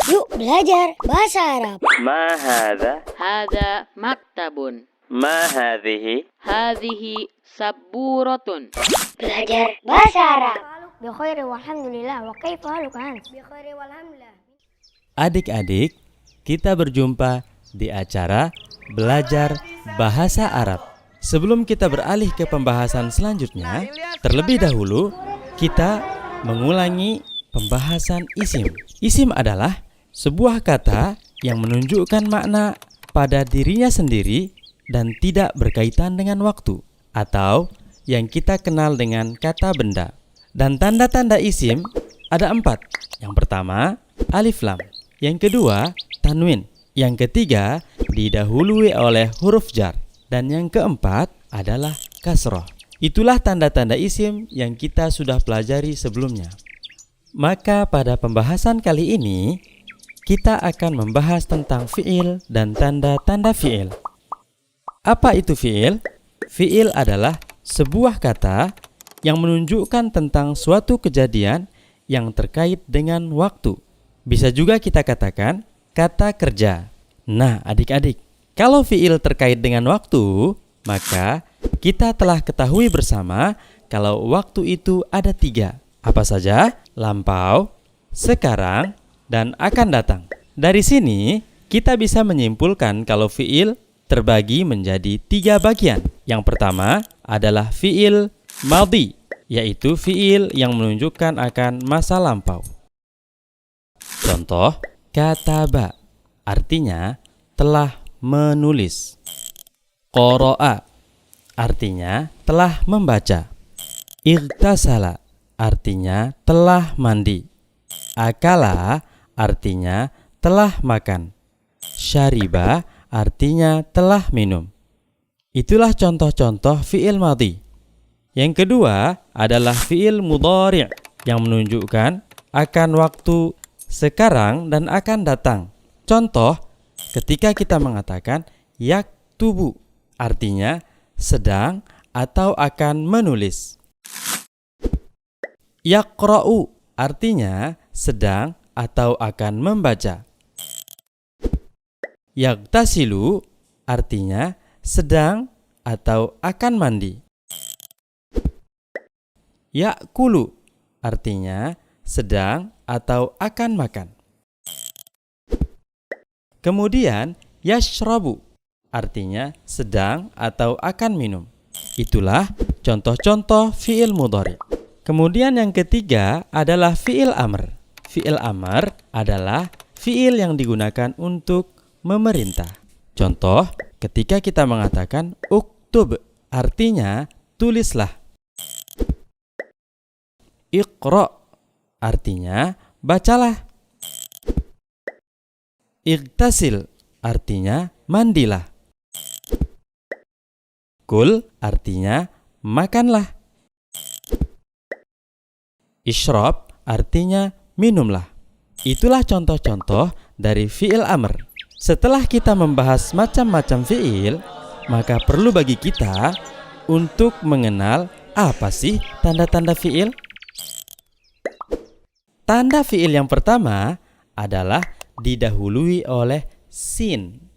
Yuk belajar bahasa Arab. ما هذا؟ هذا مكتب. ما هذه؟ هذه سبورة. Belajar bahasa Arab. Bikhairi walhamdulillah wa kaifa haluka ant? Bikhairi walhamdulillah. Adik-adik, kita berjumpa di acara Belajar Bahasa Arab. Sebelum kita beralih ke pembahasan selanjutnya, terlebih dahulu kita mengulangi pembahasan isim. Isim adalah sebuah kata yang menunjukkan makna pada dirinya sendiri dan tidak berkaitan dengan waktu, atau yang kita kenal dengan kata benda. Dan tanda-tanda isim ada 4. Yang pertama, alif lam. Yang kedua, tanwin. Yang ketiga, didahului oleh huruf jar. Dan yang keempat adalah kasroh. Itulah tanda-tanda isim yang kita sudah pelajari sebelumnya. Maka pada pembahasan kali ini, kita akan membahas tentang fi'il dan tanda-tanda fi'il. Apa itu fi'il? Fi'il adalah sebuah kata yang menunjukkan tentang suatu kejadian yang terkait dengan waktu. Bisa juga kita katakan kata kerja. Nah, adik-adik, kalau fi'il terkait dengan waktu, maka kita telah ketahui bersama kalau waktu itu ada 3. Apa saja? Lampau, sekarang, dan akan datang. Dari sini, kita bisa menyimpulkan kalau fi'il terbagi menjadi 3 bagian. Yang pertama adalah fi'il madhi, yaitu fi'il yang menunjukkan akan masa lampau. Contoh, kataba, artinya telah menulis. Qara'a, artinya telah membaca. Ightasala, artinya telah mandi. Akala, artinya telah makan. Syariba, artinya telah minum. Itulah contoh-contoh fi'il madhi. Yang kedua adalah fi'il mudhari' yang menunjukkan akan waktu sekarang dan akan datang. Contoh, ketika kita mengatakan yaktubu, artinya sedang atau akan menulis. Yaqra'u, artinya sedang atau akan membaca. Yaghtasilu, artinya sedang atau akan mandi. Ya'kulu, artinya sedang atau akan makan. Kemudian yashrabu, artinya sedang atau akan minum. Itulah contoh-contoh fi'il mudhari'. Kemudian yang ketiga adalah fi'il amr. Fi'il amr adalah fi'il yang digunakan untuk memerintah. Contoh, ketika kita mengatakan uktub, artinya tulislah. Iqra, artinya bacalah. Ightasil, artinya mandilah. Kul, artinya makanlah. Ishrab, artinya minumlah. Itulah contoh-contoh dari fi'il amr. Setelah kita membahas macam-macam fi'il, maka perlu bagi kita untuk mengenal apa sih tanda-tanda fi'il. Tanda fi'il yang pertama adalah didahului oleh sin.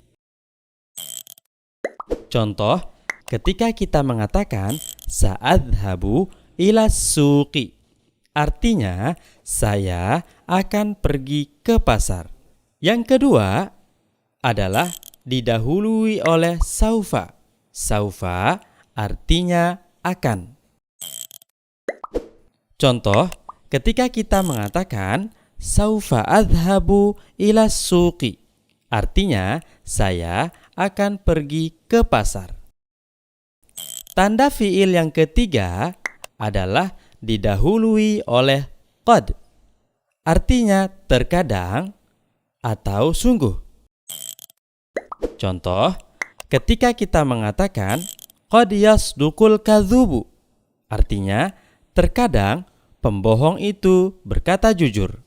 Contoh, ketika kita mengatakan sa'adhabu ila suqi, artinya saya akan pergi ke pasar. Yang kedua adalah didahului oleh saufa. Saufa artinya akan. Contoh, ketika kita mengatakan saufa adhabu ila suqi, artinya saya akan pergi ke pasar. Tanda fi'il yang ketiga adalah didahului oleh qad, artinya terkadang atau sungguh. Contoh, ketika kita mengatakan qad yasduqul kadzubu, artinya terkadang pembohong itu berkata jujur.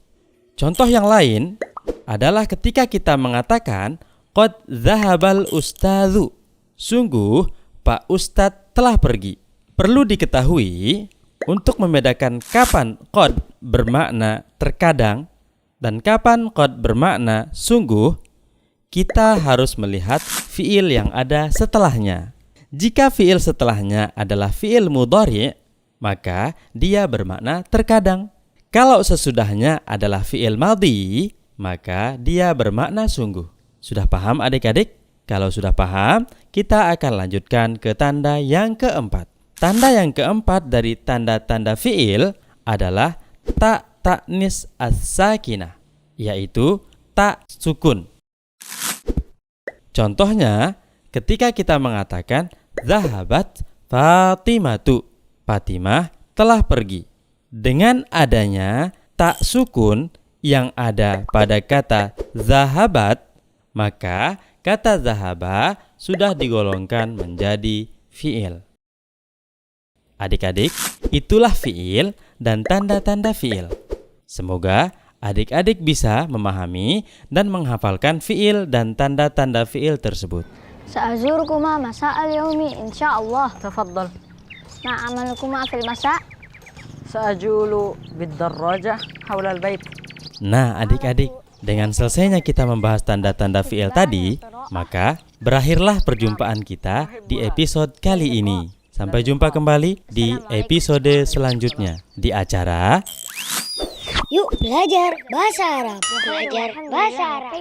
Contoh yang lain adalah ketika kita mengatakan qad zahabal ustadzu, sungguh Pak Ustadz telah pergi. Perlu diketahui, untuk membedakan kapan qad bermakna terkadang Dan kapan qad bermakna sungguh, kita harus melihat fiil yang ada setelahnya. Jika fiil setelahnya adalah fiil mudhari', maka dia bermakna terkadang. Kalau sesudahnya adalah fiil madhi, maka dia bermakna sungguh. Sudah paham adik-adik? Kalau sudah paham, kita akan lanjutkan ke tanda yang keempat. Tanda yang keempat dari tanda-tanda fiil adalah ta ta'nis as-sakinah, yaitu tak sukun. Contohnya, ketika kita mengatakan zahabat Fatimatu, Fatimah telah pergi. Dengan adanya tak sukun yang ada pada kata zahabat, maka kata zahaba sudah digolongkan menjadi fiil. Adik-adik, itulah fiil dan tanda-tanda fiil. Semoga adik-adik bisa memahami dan menghafalkan fiil dan tanda-tanda fiil tersebut. Sa'azurukuma masa'al yaumi insyaallah. تفضل. Ma amalukuma fil masa'? سأجول بالدراجة حول البيت. Nah adik-adik, dengan selesainya kita membahas tanda-tanda fiil tadi, maka berakhirlah perjumpaan kita di episode kali ini. Sampai jumpa kembali di episode selanjutnya di acara Yuk belajar bahasa Arab. Belajar bahasa Arab.